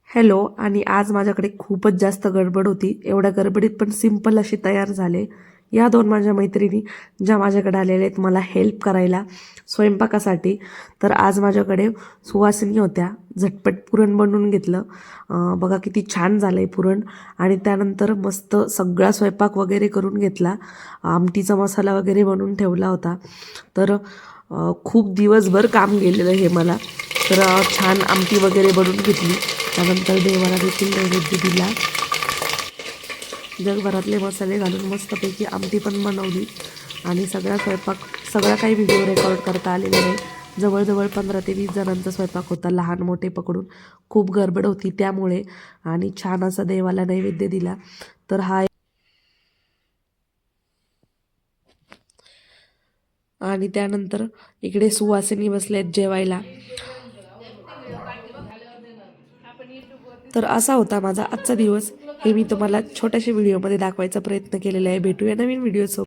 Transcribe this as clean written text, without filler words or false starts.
Hello. आणि आज माझ्याकडे खूपच जास्त गडबड होती. एवढ्या गडबडीत पण सिंपल अशी तयार झाले. या दोन माझ्या मैत्रिणी ज्या माझ्याकडे आलेल्या आहेत मला हेल्प करायला स्वयंपाकासाठी. तर आज माझ्याकडे सुवासिनी होत्या. झटपट पुरण बनवून घेतलं. बघा किती छान झालं आहे पुरण. आणि त्यानंतर मस्त सगळा स्वयंपाक वगैरे करून घेतला. आमटीचा मसाला वगैरे बनवून ठेवला होता. तर खूप दिवसभर काम गेलेलं हे मला. तर छान आमटी वगैरे बनवून घेतली. त्यानंतर देवाला देखील नैवेद्य दिला. जगभरातले मसाले घालून मस्तपैकी आमटी पण बनवली. आणि सगळा काही व्हिडिओ रेकॉर्ड करता आलेला नाही. जवळजवळ 15 ते 20 जणांचा स्वयंपाक होता, लहान मोठे पकडून. खूप गडबड होती त्यामुळे. आणि छान असा देवाला नैवेद्य दिला. तर हा आणि त्यानंतर इकडे सुवासिनी बसलेत जेवायला. तर असा होता माझा आजचा दिवस. हे मी तुम्हाला छोट्याशा व्हिडिओमध्ये दाखवायचा प्रयत्न केलेला आहे. भेटूया नवीन व्हिडिओ सोबत.